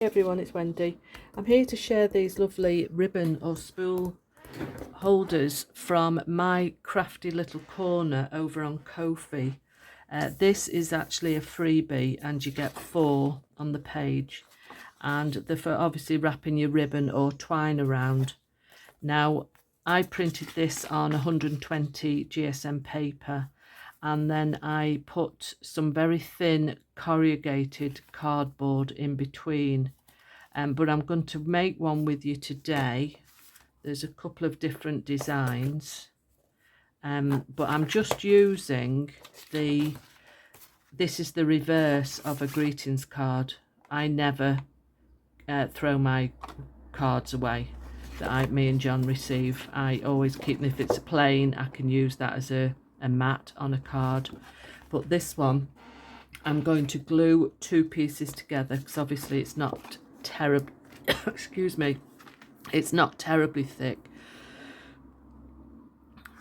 Hey everyone, it's Wendy. I'm here to share these lovely ribbon or spool holders from my crafty little corner over on Ko-fi. This is actually a freebie and you get 4 on the page, and they're for obviously wrapping your ribbon or twine around. Now I printed this on 120 GSM paper, and then I put some very thin corrugated cardboard in between. But I'm going to make one with you today. There's a couple of different designs, but I'm just using this is the reverse of a greetings card. I never throw my cards away that me and John receive. I always keep them. If it's plain, I can use that as a mat on a card. But this one, I'm going to glue 2 pieces together because obviously it's not terrible excuse me, it's not terribly thick,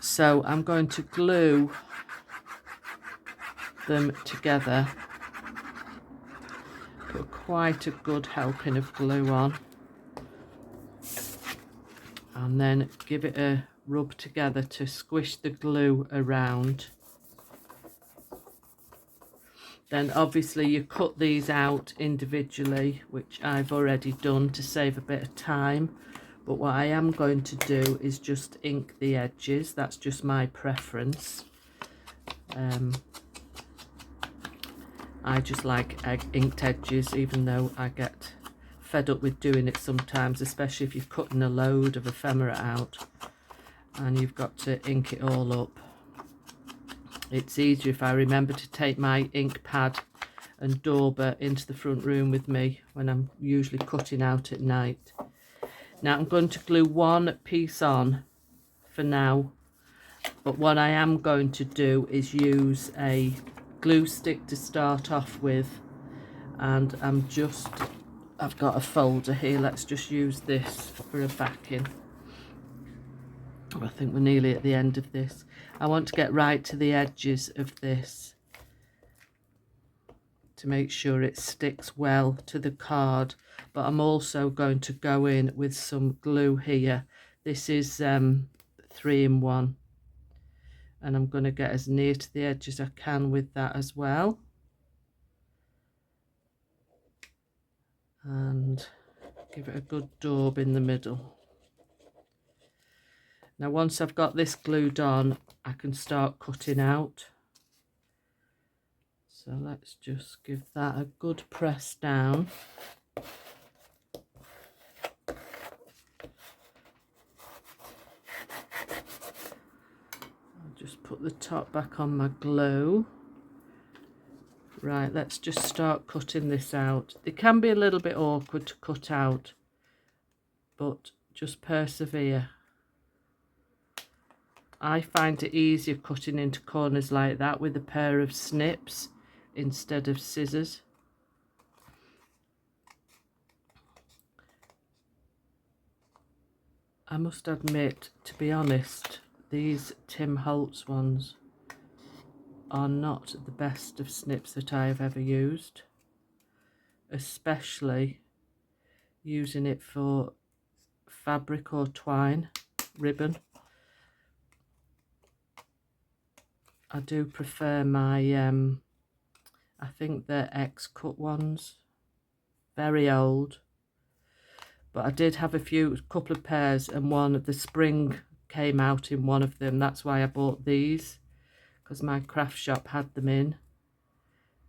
so I'm going to glue them together. Put quite a good helping of glue on and then give it a rub together to squish the glue around. Then obviously you cut these out individually, which I've already done to save a bit of time. But what I am going to do is just ink the edges. That's just my preference. I just like inked edges, even though I get fed up with doing it sometimes, especially if you're cutting a load of ephemera out and you've got to ink it all up. It's easier if I remember to take my ink pad and dauber into the front room with me when I'm usually cutting out at night. Now I'm going to glue 1 piece on for now, but what I am going to do is use a glue stick to start off with, and I've got a folder here. Let's just use this for a backing. I think we're nearly at the end of this. I want to get right to the edges of this to make sure it sticks well to the card, but I'm also going to go in with some glue here. This is 3-in-1, and I'm going to get as near to the edge as I can with that as well, and give it a good daub in the middle. Now once I've got this glued on, I can start cutting out. So let's just give that a good press down. I'll just put the top back on my glue. Right, let's just start cutting this out. It can be a little bit awkward to cut out, but just persevere. I find it easier cutting into corners like that with a pair of snips instead of scissors. I must admit, to be honest, these Tim Holtz ones are not the best of snips that I have ever used, especially using it for fabric or twine ribbon. I do prefer my I think they're X-cut ones, very old, but I did have a couple of pairs, and the spring came out in one of them. That's why I bought these, because my craft shop had them in.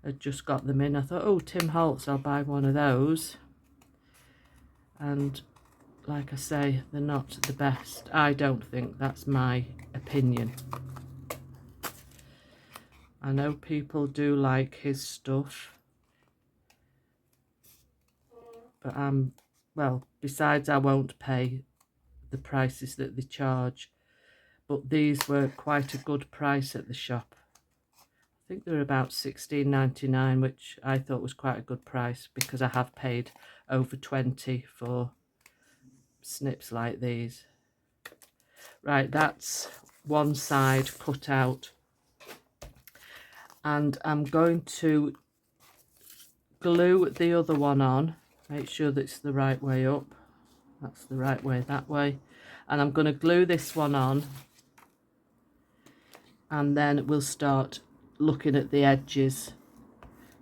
I'd just got them in. I thought, oh, Tim Holtz, I'll buy one of those. And like I say, they're not the best. I don't think. That's my opinion. I know people do like his stuff, but well, besides I won't pay the prices that they charge, but these were quite a good price at the shop. I think they were about $16.99, which I thought was quite a good price because I have paid over 20 for snips like these. Right, that's one side cut out, and I'm going to glue the other one on Make sure that it's the right way up. That's the right way that way. And I'm going to glue this one on, and then we'll start looking at the edges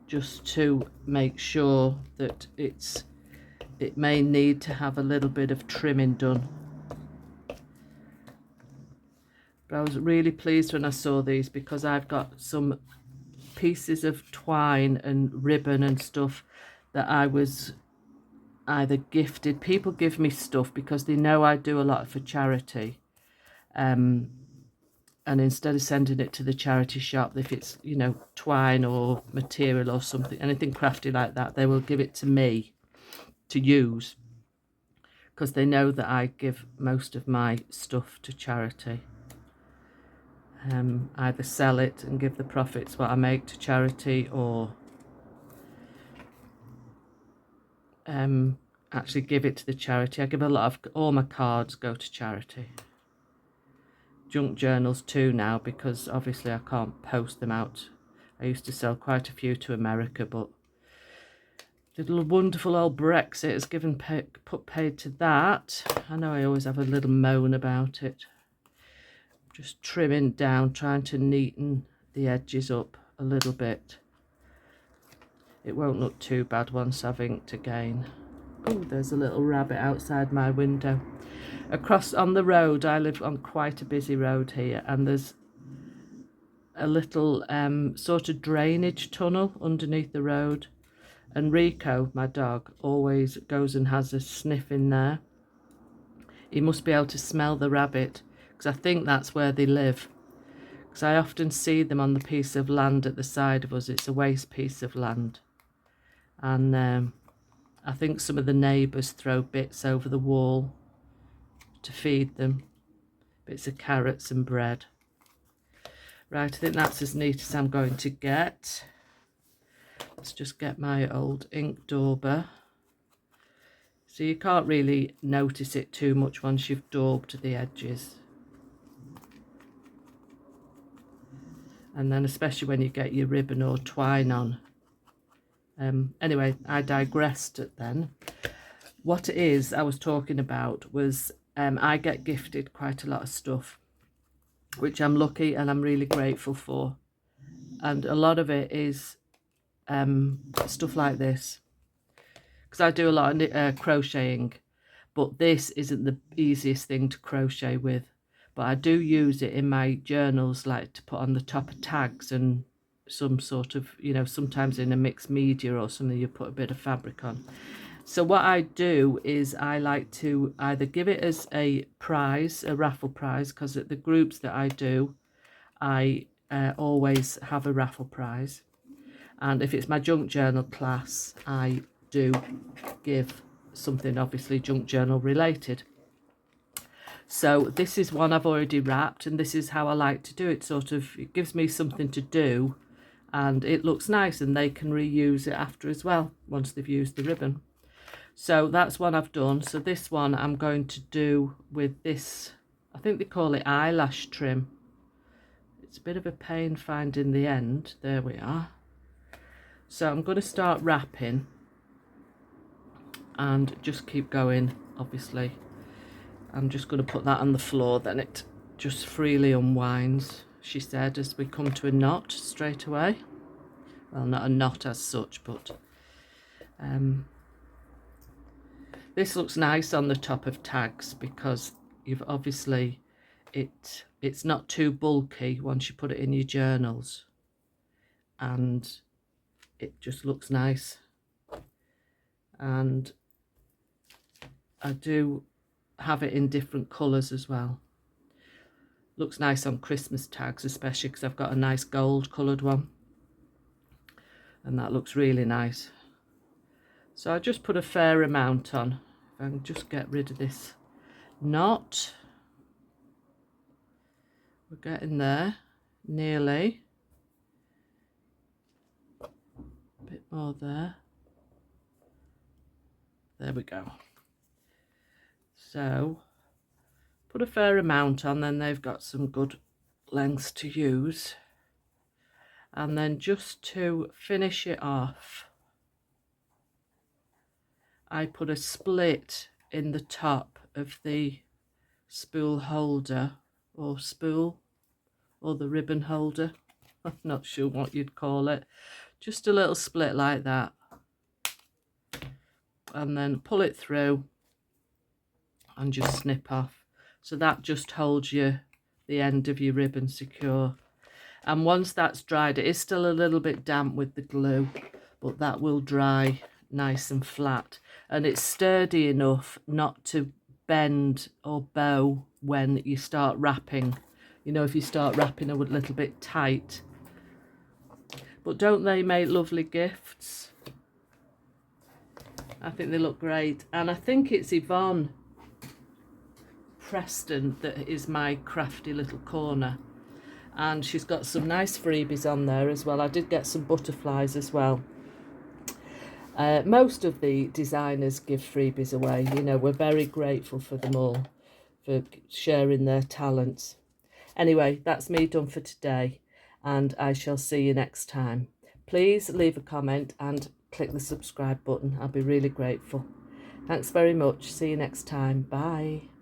just to make sure that it may need to have a little bit of trimming done. But I was really pleased when I saw these, because I've got some pieces of twine and ribbon and stuff that I was either gifted. People give me stuff because they know I do a lot for charity. And instead of sending it to the charity shop, if it's, you know, twine or material or something, anything crafty like that, they will give it to me to use, because they know that I give most of my stuff to charity. Either sell it and give the profits what I make to charity, or actually give it to the charity. I give a lot of, all my cards go to charity. Junk journals too now, because obviously I can't post them out. I used to sell quite a few to America, but the little wonderful old Brexit has given put paid to that. I know I always have a little moan about it. Just trimming down, trying to neaten the edges up a little bit. It won't look too bad once I've inked again. Oh, there's a little rabbit outside my window. Across on the road, I live on quite a busy road here, and there's a little sort of drainage tunnel underneath the road. And Rico, my dog, always goes and has a sniff in there. He must be able to smell the rabbit, because I think that's where they live. Because I often see them on the piece of land at the side of us. It's a waste piece of land. And I think some of the neighbours throw bits over the wall to feed them. Bits of carrots and bread. Right, I think that's as neat as I'm going to get. Let's just get my old ink dauber. So you can't really notice it too much once you've daubed the edges. And then especially when you get your ribbon or twine on. Anyway, I digressed then. What it is I was talking about was I get gifted quite a lot of stuff, which I'm lucky and I'm really grateful for. And a lot of it is stuff like this, because I do a lot of crocheting, but this isn't the easiest thing to crochet with. But I do use it in my journals, like to put on the top of tags and some sort of, you know, sometimes in a mixed media or something, you put a bit of fabric on. So what I do is I like to either give it as a prize, a raffle prize, because at the groups that I do, I always have a raffle prize. And if it's my junk journal class, I do give something obviously junk journal related. So this is one I've already wrapped, and this is how I like to do it. Sort of, it gives me something to do, and it looks nice, and they can reuse it after as well once they've used the ribbon. So that's one I've done. So this one I'm going to do with this, I think they call it eyelash trim. It's a bit of a pain finding the end. There we are. So I'm going to start wrapping and just keep going. Obviously I'm just going to put that on the floor, then it just freely unwinds, she said, as we come to a knot straight away. Well, not a knot as such, but this looks nice on the top of tags, because you've obviously it's not too bulky once you put it in your journals, and it just looks nice. And I do have it in different colours as well. Looks nice on Christmas tags, especially because I've got a nice gold coloured one, and that looks really nice. So I just put a fair amount on. If I can just get rid of this knot. We're getting there, nearly. A bit more there. There we go. So put a fair amount on, then they've got some good lengths to use. And then just to finish it off, I put a split in the top of the spool holder, or spool, or the ribbon holder. I'm not sure what you'd call it. Just a little split like that. And then pull it through and just snip off. So that just holds the end of your ribbon secure. And once that's dried, it is still a little bit damp with the glue, but that will dry nice and flat. And it's sturdy enough not to bend or bow when you start wrapping. You know, if you start wrapping a little bit tight. But don't they make lovely gifts? I think they look great. And I think it's Yvonne Preston that is my crafty little corner. And she's got some nice freebies on there as well. I did get some butterflies as well. Most of the designers give freebies away. You know, we're very grateful for them all, for sharing their talents. Anyway, that's me done for today, and I shall see you next time. Please leave a comment and click the subscribe button. I'll be really grateful. Thanks very much. See you next time. Bye.